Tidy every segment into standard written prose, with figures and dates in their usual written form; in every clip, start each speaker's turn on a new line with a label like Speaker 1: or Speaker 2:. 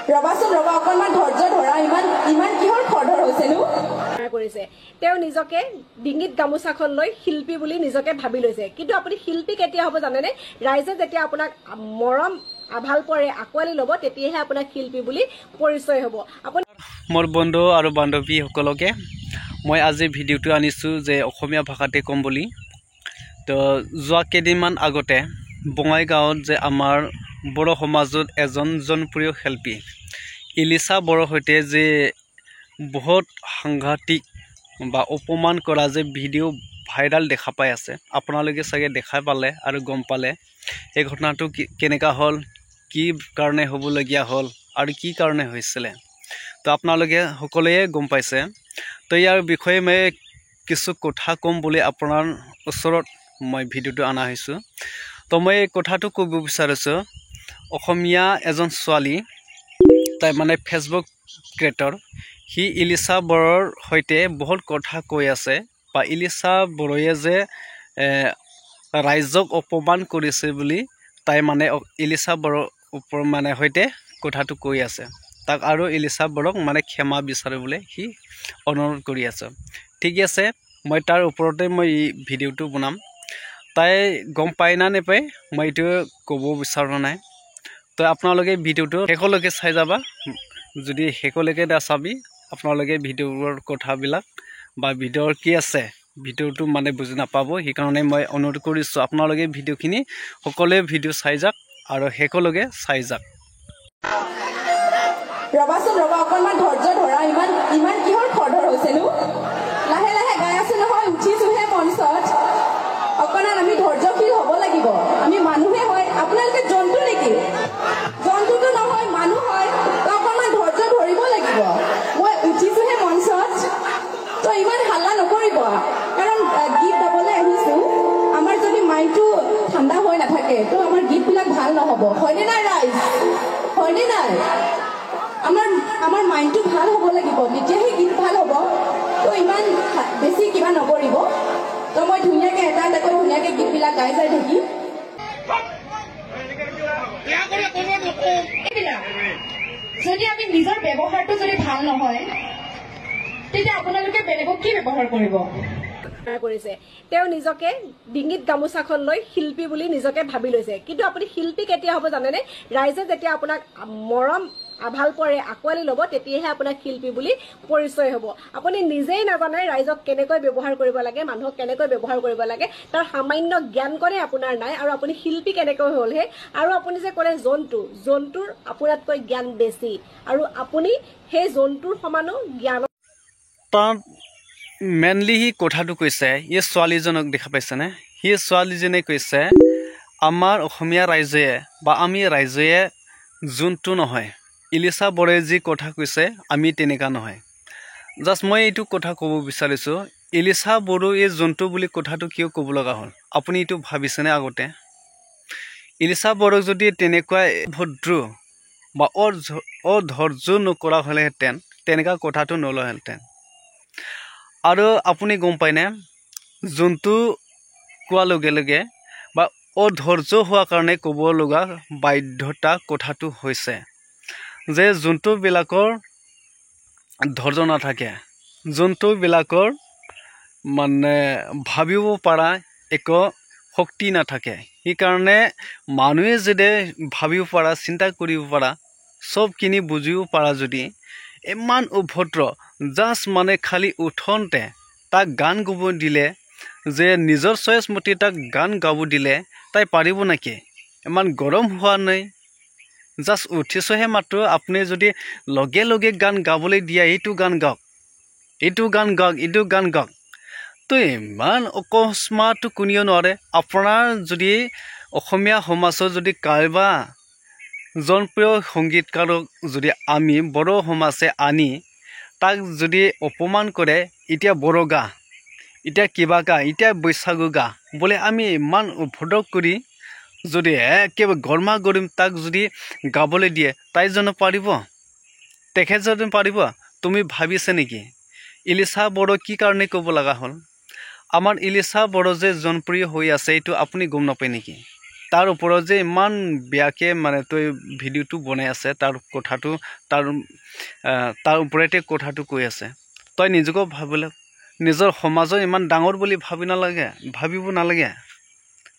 Speaker 1: ৰবাচোন ৰবা অকণমান ধৈৰ্য ধৰা ইমান কিহৰ খৰধৰ হৈছেনো কৰিছে তেওঁ নিজকে ডিঙিত গামোচাখন লৈ শিল্পী বুলি নিজকে ভাবি লৈছে কিন্তু আপুনি শিল্পী কেতিয়া হ'ব জানেনে ৰাইজে যেতিয়া আপোনাক মৰম ভাল কৰে আকোৱালি ল'ব তেতিয়াহে আপোনাক শিল্পী বুলি পৰিচয় হ'ব আপুনি
Speaker 2: মোৰ বন্ধু আৰু বান্ধৱীসকলকে মই আজি ভিডিঅ'টো আনিছোঁ যে অসমীয়া ভাষাতে ক'ম বুলি তো যোৱা কেইদিনমান আগতে বঙাইগাঁৱত যে আমাৰ বড়ো সমাজত এজন জনপ্ৰিয় শিল্পী ইলিছা বড়োৰ সৈতে যে বহুত সাংঘাতিক বা অপমান কৰা যে ভিডিঅ' ভাইৰাল দেখা পাই আছে আপোনালোকে চাগে দেখা পালে আৰু গম পালে এই ঘটনাটো কেনেকুৱা হ'ল কি কাৰণে হ'বলগীয়া হ'ল আৰু কি কাৰণে হৈছিলে তো আপোনালোকে সকলোৱে গম পাইছে তো ইয়াৰ বিষয়ে মই কিছু কথা ক'ম বুলি আপোনাৰ ওচৰত মই ভিডিঅ'টো অনা হৈছোঁ তো মই এই কথাটো ক'ব বিচাৰিছোঁ অসমীয়া এজন ছোৱালী তাই মানে ফেচবুক ক্ৰিয়েটৰ সি ইলিছা বড়োৰ সৈতে বহুত কথা কৈ আছে বা ইলিছা বড়োয়ে যে ৰাইজক অপমান কৰিছে বুলি তাই মানে ইলিছা বড়োৰ ওপৰত মানে সৈতে কথাটো কৈ আছে তাক আৰু ইলিছা বড়োক মানে ক্ষমা বিচাৰিবলৈ সি অনুৰোধ কৰি আছে ঠিক আছে মই তাৰ ওপৰতে মই এই ভিডিঅ'টো বনাম তাই গম পায় না নাপায় মই এইটো ক'ব বিচৰা নাই তো আপোনালোকে ভিডিঅ'টো শেষলৈকে চাই যাবা যদি শেষলৈকে নাচাবি আপোনালোকে ভিডিঅ'ৰ কথাবিলাক বা ভিডিঅ'ৰ কি আছে ভিডিঅ'টো মানে বুজি নাপাব সেইকাৰণে মই অনুৰোধ কৰিছোঁ আপোনালোকে ভিডিঅ'খিনি সকলোৱে ভিডিঅ' চাই যাওক আৰু শেষলৈকে চাই যাওক
Speaker 1: ৰবাচোন ৰবা অকণমান ধৈৰ্য ধৰা ইমান কিহৰ খৰধৰ হৈছেনো লাহে লাহে গাই আছে নহয় উঠিছোহে মঞ্চত অকণমান আমি ধৈৰ্যশীল হ'ব লাগিব আমি মানুহে হয় আপোনালোকে জন্তু নেকি জন্তুটো নহয় মানুহ হয় তো অকণমান ধৈৰ্য ধৰিব লাগিব মই উঠিছোহে মঞ্চত তো ইমান হাল্লা নকৰিব কাৰণ গীত গাবলৈ আহিছোঁ আমাৰ যদি মাইণ্ডটো ঠাণ্ডা হৈ নাথাকে তো আমাৰ গীতবিলাক ভাল নহ'ব হয়নে নাই ৰাইজ হয়নে নাই আমাৰ মাইণ্ডটো ভাল হ'ব লাগিব তেতিয়াহে গীত ভাল হ'ব তো ইমান বেছি কিবা নকৰিব তো মই ধুনীয়াকৈ এটা এটাকৈ ধুনীয়াকৈ গীতবিলাক গাই যাই থাকিম যদি আমি নিজৰ ব্যৱহাৰটো যদি ভাল নহয় তেতিয়া আপোনালোকে বেলেগক কি ব্যৱহাৰ কৰিব কৰিছে তেওঁ নিজকে ডিঙিত গামোচাখন লৈ শিল্পী বুলি নিজকে ভাবি লৈছে কিন্তু আপুনি শিল্পী কেতিয়া হ'ব জানেনে ৰাইজে যেতিয়া আপোনাক মৰম ভাল কৰে আকোৱালি ল'ব তেতিয়াহে আপোনাক শিল্পী বুলি পৰিচয় হ'ব আপুনি নিজেই নাজানে ৰাইজক কেনেকৈ ব্যৱহাৰ কৰিব লাগে মানুহক কেনেকৈ ব্যৱহাৰ কৰিব লাগে তাৰ সামান্য জ্ঞান কৰে আপোনাৰ নাই আৰু আপুনি শিল্পী কেনেকৈ হ'লহে আৰু আপুনি যে ক'লে জন্তুৰ আপোনাতকৈ জ্ঞান বেছি আৰু আপুনি সেই জন্তুৰ সমানো জ্ঞান
Speaker 2: তাত মেইনলি সি কথাটো কৈছে এই ছোৱালীজনক দেখা পাইছেনে সেই ছোৱালীজনে কৈছে আমাৰ অসমীয়া ৰাইজে বা আমি ৰাইজে যোনটো নহয় ইলিছা বড়োয়ে যি কথা কৈছে আমি তেনেকুৱা নহয় জাষ্ট মই এইটো কথা ক'ব বিচাৰিছোঁ ইলিছা বড়ো এই জন্তু বুলি কথাটো কিয় ক'ব লগা হ'ল আপুনি এইটো ভাবিছেনে আগতে ইলিছা বড়োক যদি তেনেকুৱা ভদ্ৰ বা অধৈৰ্য নকৰা হ'লেহেঁতেন তেনেকুৱা কথাটো নল'লেহেঁতেন আৰু আপুনি গম পায়নে জন্তু কোৱাৰ লগে লগে বা অধৈৰ্য হোৱাৰ কাৰণে ক'ব লগা বাধ্যতা কথাটো হৈছে যে জন্তুবিলাকৰ ধৈৰ্য নাথাকে জন্তুবিলাকৰ মানে ভাবিব পৰা একো শক্তি নাথাকে সেইকাৰণে মানুহে যদি ভাবিব পৰা চিন্তা কৰিব পৰা চবখিনি বুজিব পৰা যদি ইমান অভদ্ৰ জাষ্ট মানে খালি উঠোঁতে তাক গান গাব দিলে যে নিজৰ চইচ মতে তাক গান গাব দিলে তাই পাৰিব নেকি ইমান গৰম হোৱা নাই জাষ্ট উঠিছোহে মাত্ৰ আপুনি যদি লগে লগে গান গাবলৈ দিয়ে এইটো গান গাওক এইটো গান গাওক তো ইমান অকস্মাতটো কোনেও নোৱাৰে আপোনাৰ যদি অসমীয়া সমাজত যদি কাৰোবাৰ জনপ্ৰিয় সংগীতকাৰক যদি আমি বড়ো সমাজে আনি তাক যদি অপমান কৰে এতিয়া বড়ো গা এতিয়া কিবা গা এতিয়া বৈশাগু গা বোলে আমি ইমান অভদ্ৰ কৰি যদি একেবাৰে গৰমা গৰম তাক যদি গাবলৈ দিয়ে তাই জানো পাৰিব তেখেত জানো পাৰিব তুমি ভাবিছে নেকি ইলিছা বড়ো কি কাৰণে ক'ব লগা হ'ল আমাৰ ইলিচা বড়ো যে জনপ্ৰিয় হৈ আছে এইটো আপুনি গম নাপায় নেকি? তাৰ ওপৰত যে ইমান বেয়াকৈ মানে তই ভিডিঅ'টো বনাই আছে তাৰ কথাটো তাৰ ওপৰতে কথাটো কৈ আছে। তই নিজকো ভাবিলে নিজৰ সমাজক ইমান ডাঙৰ বুলি ভাবিব নালাগে।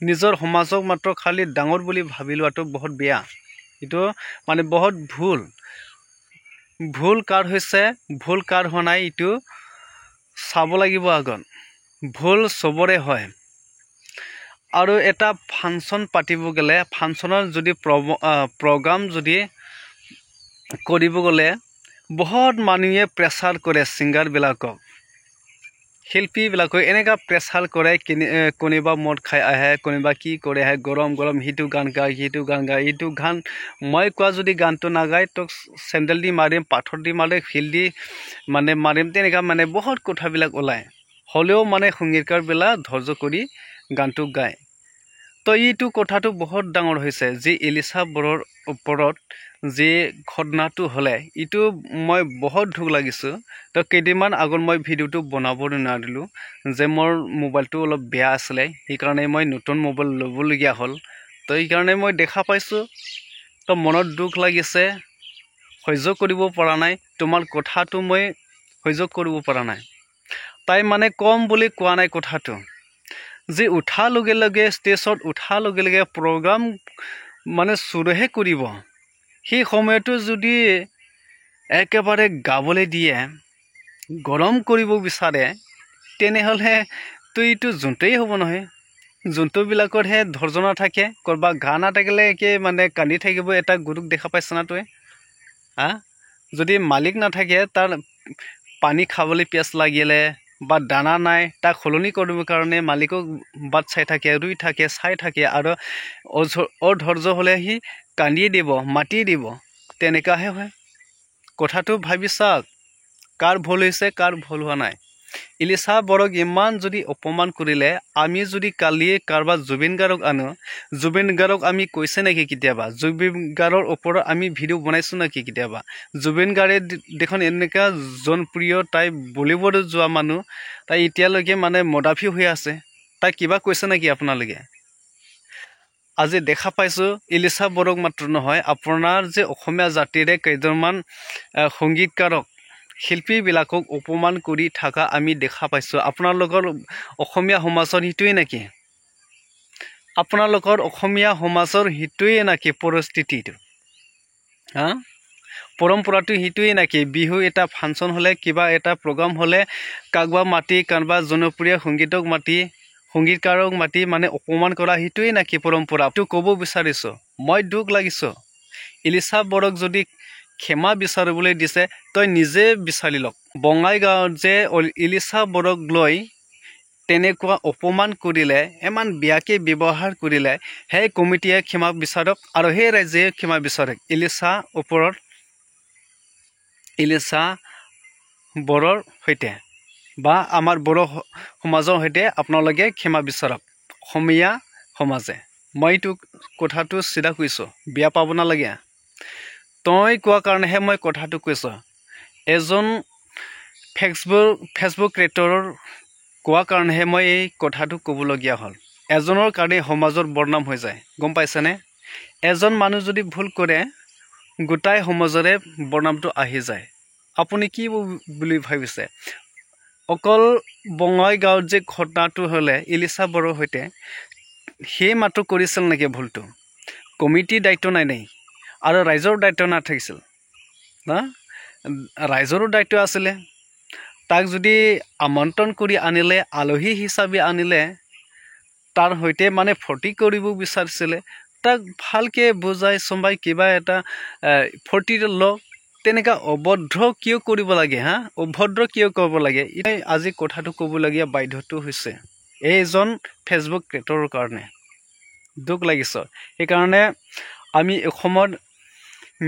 Speaker 2: নিজৰ সমাজক মাত্ৰ খালি ডাঙৰ বুলি ভাবি লোৱাটো বহুত বেয়া। এইটো মানে বহুত ভুল কাৰ হৈছে, ভুল কাৰ হোৱা নাই এইটো চাব লাগিব আগত। ভুল চবৰে হয়। আৰু এটা ফাংচন পাতিব গ'লে ফাংচনৰ যদি প্ৰগ্ৰাম যদি কৰিব গ'লে বহুত মানুহে প্ৰেছাৰ কৰে, ছিংগাৰবিলাকক শিল্পীবিলাকক এনেকুৱা প্ৰেছাৰ কৰে। কোনোবা মদ খাই আহে, কোনোবা কি কৰে আহে, গৰম সিটো গান গায়, সিটো গান গায়, এইটো গান মই কোৱা যদি গানটো নাগায় তোক চেণ্ডেল দি মাৰিম, পাথৰ দি মাৰিম, শিল দি মাৰিম, তেনেকুৱা মানে বহুত কথাবিলাক ওলায়। হ'লেও মানে সংগীতকাৰবিলাক ধৈৰ্য কৰি গানটো গায়। তো এইটো কথাটো বহুত ডাঙৰ হৈছে। যি ইলিচা বড়োৰ ওপৰত যি ঘটনাটো হ'লে এইটো মই বহুত দুখ লাগিছোঁ। তো কেইদিনমান আগত মই ভিডিঅ'টো বনাব নোৱাৰিলোঁ যে মোৰ মোবাইলটো অলপ বেয়া আছিলে, সেইকাৰণে মই নতুন মোবাইল ল'বলগীয়া হ'ল। তো সেইকাৰণে মই দেখা পাইছোঁ, তো মনত দুখ লাগিছে, সহ্য কৰিব পৰা নাই। তোমাৰ কথাটো মই সহ্য কৰিব পৰা নাই। তাই মানে কম বুলি কোৱা নাই কথাটো। যে উঠাৰ লগে লগে ষ্টেজত উঠাৰ লগে লগে প্ৰগ্ৰাম মানে চুৰুহে কৰিব, সেই সময়তো যদি একেবাৰে গাবলৈ দিয়ে, গৰম কৰিব বিচাৰে, তেনেহ'লে তো এইটো জোনটোৱেই হ'ব নহয়। জন্তুবিলাকৰহে ধৈৰ্য নাথাকে, ক'ৰবাত ঘাঁহ নাথাকিলে মানে কান্দি থাকিব। এটা গৰুক দেখা পাইছ না তই? যদি মালিক নাথাকে, তাৰ পানী খাবলৈ পিয়াছ লাগিলে বা দানা নাই, তাক সলনি কৰিবৰ কাৰণে মালিকক বাট চাই থাকে, ৰুই থাকে, চাই থাকে। আৰু অধৈৰ্য হ'লে সি কান্দিয়ে দিব, মাতি দিব, তেনেকুৱাহে হয়। কথাটো ভাবি চাওক, কাৰ ভুল হৈছে, কাৰ ভুল হোৱা নাই। ইলিচা বড়োক ইমান যদি অপমান কৰিলে, আমি যদি কালি কাৰোবাৰ জুবিন গাৰ্গক আনো, জুবিন গাৰ্গক আমি কৈছে নেকি কেতিয়াবা? জুবিন গাৰ্গৰ ওপৰত আমি ভিডিঅ' বনাইছোঁ নেকি কেতিয়াবা? জুবিন গাৰ্গে দেখোন এনেকুৱা জনপ্ৰিয়, তাই বলিউডত যোৱা মানুহ, তাই এতিয়ালৈকে মানে মদাফি হৈ আছে। তাই কিবা কৈছে নেকি আপোনালোকে? আজি দেখা পাইছোঁ ইলিচা বড়োক মাত্ৰ নহয়, আপোনাৰ যে অসমীয়া জাতিৰে কেইজনমান সংগীতকাৰক, শিল্পীবিলাকক অপমান কৰি থকা আমি দেখা পাইছোঁ। আপোনালোকৰ অসমীয়া সমাজৰ সেইটোৱে নেকি? আপোনালোকৰ অসমীয়া সমাজৰ সেইটোৱে নেকি পৰিস্থিতিটো? পৰম্পৰাটো সেইটোৱে নেকি? বিহু এটা ফাংচন হ'লে, কিবা এটা প্ৰগ্ৰাম হ'লে কাৰোবাক মাতি, কাৰোবাৰ জনপ্ৰিয় সংগীতক মাতি, সংগীতকাৰক মাতি মানে অপমান কৰা, সেইটোৱে নেকি পৰম্পৰা? এইটো ক'ব বিচাৰিছোঁ। মই দুখ লাগিছোঁ। ইলিচা বড়োক যদি ক্ষমা বিচাৰিবলৈ দিছে, তই নিজে বিচাৰি লওক। বঙাইগাঁৱত যে ইলিচা বড়োক লৈ তেনেকুৱা অপমান কৰিলে, ইমান বেয়াকৈ ব্যৱহাৰ কৰিলে, সেই কমিটিয়ে ক্ষমা বিচাৰক আৰু সেই ৰাইজে ক্ষমা বিচাৰক। ইলিচা বড়োৰ সৈতে বা আমাৰ বড়ো সমাজৰ সৈতে আপোনালোকে ক্ষমা বিচাৰক, অসমীয়া সমাজে। মই এইটো কথাটো চিধা কৈছোঁ, বেয়া পাব নালাগে। তই কোৱা কাৰণেহে মই কথাটো কৈছোঁ। এজন ফেচবুক ক্ৰিয়েটৰৰ কোৱা কাৰণেহে মই এই কথাটো ক'বলগীয়া হ'ল। এজনৰ কাৰণে সমাজৰ বদনাম হৈ যায়, গম পাইছেনে? এজন মানুহ যদি ভুল কৰে, গোটাই সমাজৰে বদনামটো আহি যায়। আপুনি কি বুলি ভাবিছে? অকল বঙাইগাঁৱত যে ঘটনাটো হ'লে ইলিচা বড়োৰ সৈতে, সেই মাত্ৰ কৰিছিল নেকি ভুলটো? কমিটিৰ দায়িত্ব নাই নেকি? আৰু ৰাইজৰ দায়িত্ব নাথাকিছিল না? ৰাইজৰো দায়িত্ব আছিলে। তাক যদি আমন্ত্ৰণ কৰি আনিলে, আলহী হিচাপে আনিলে, তাৰ সৈতে মানে ফূৰ্তি কৰিব বিচাৰিছিলে, তাক ভালকৈ বুজাই চম্বাই কিবা এটা ফূৰ্তি লওক। তেনেকুৱা অভদ্ৰ কিয় কৰিব লাগে? অভদ্ৰ কিয় কৰিব লাগে? আজি কথাটো ক'বলগীয়া বাধ্যটো হৈছে এইজন ফেচবুক ক্ৰিয়েটৰৰ কাৰণে। দুখ লাগিছে। সেইকাৰণে আমি অসমত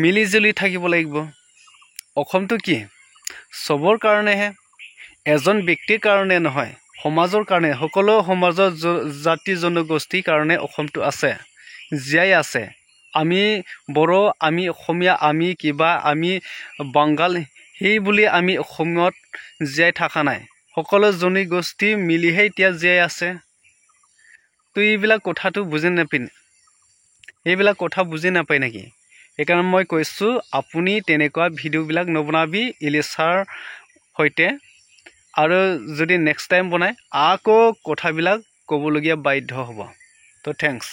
Speaker 2: মিলি জুলি থাকিব লাগিব। অসমটো কি? চবৰ কাৰণেহে, এজন ব্যক্তিৰ কাৰণে নহয়, সমাজৰ কাৰণে, সকলো সমাজৰ জাতি জনগোষ্ঠীৰ কাৰণে অসমটো আছে, জীয়াই আছে। আমি বড়ো, আমি অসমীয়া, আমি কিবা, আমি বাংগাল, সেই বুলি আমি অসমত জীয়াই থকা নাই। সকলো জনগোষ্ঠী মিলিহে এতিয়া জীয়াই আছে। তো এইবিলাক কথাটো বুজি নাপায়, এইবিলাক কথা বুজি নাপায় নেকি? সেইকাৰণে মই কৈছোঁ আপুনি তেনেকুৱা ভিডিঅ'বিলাক নবনাবি ইলিছাৰ সৈতে। আৰু যদি নেক্সট টাইম বনায় আকৌ কথাবিলাক ক'বলগীয়া বাধ্য হ'ব। তো থেংকছ।